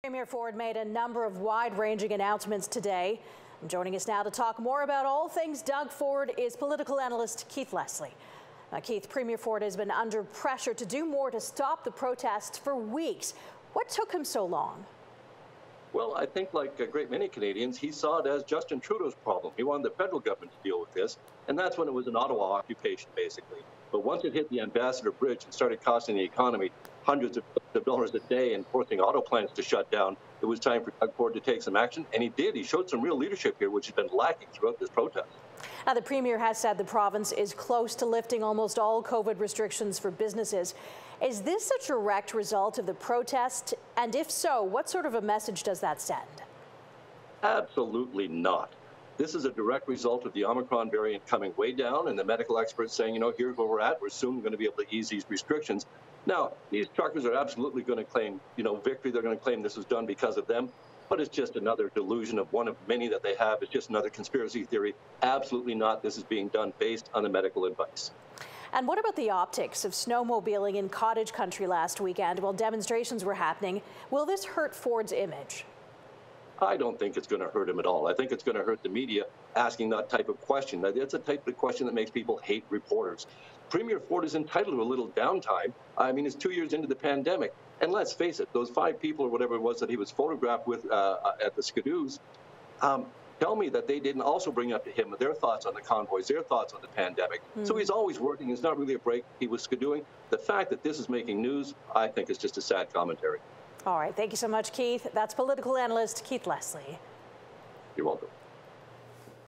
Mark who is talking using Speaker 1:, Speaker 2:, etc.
Speaker 1: Premier Ford made a number of wide-ranging announcements today. And joining us now to talk more about all things Doug Ford is political analyst Keith Leslie. Now, Keith, Premier Ford has been under pressure to do more to stop the protests for weeks. What took him so long?
Speaker 2: Well, I think like a great many Canadians, he saw it as Justin Trudeau's problem. He wanted the federal government to deal with this, and that's when it was an Ottawa occupation, basically. But once it hit the Ambassador Bridge and started costing the economy hundreds of dollars a day and forcing auto plants to shut down, it was time for Doug Ford to take some action, and he did. He showed some real leadership here, which has been lacking throughout this protest.
Speaker 1: Now, the Premier has said the province is close to lifting almost all COVID restrictions for businesses. Is this a direct result of the protest? And if so, what sort of a message does that send?
Speaker 2: Absolutely not. This is a direct result of the Omicron variant coming way down and the medical experts saying, here's where we're at. We're soon going to be able to ease these restrictions. Now, these truckers are absolutely going to claim, victory. They're going to claim this was done because of them. But it's just another delusion of one of many that they have. It's just another conspiracy theory. Absolutely not. This is being done based on the medical advice.
Speaker 1: And what about the optics of snowmobiling in cottage country last weekend while demonstrations were happening? Will this hurt Ford's image?
Speaker 2: I don't think it's going to hurt him at all. I think it's going to hurt the media asking that type of question. It's a type of question that makes people hate reporters. Premier Ford is entitled to a little downtime. I mean, it's 2 years into the pandemic. And let's face it, those 5 people or whatever it was that he was photographed with at the Skidoos, tell me that they didn't also bring up to him their thoughts on the convoys, their thoughts on the pandemic. So he's always working. It's not really a break he was skidooing. The fact that this is making news, I think, is just a sad commentary.
Speaker 1: All right. Thank you so much, Keith. That's political analyst Keith Leslie.
Speaker 2: You're welcome.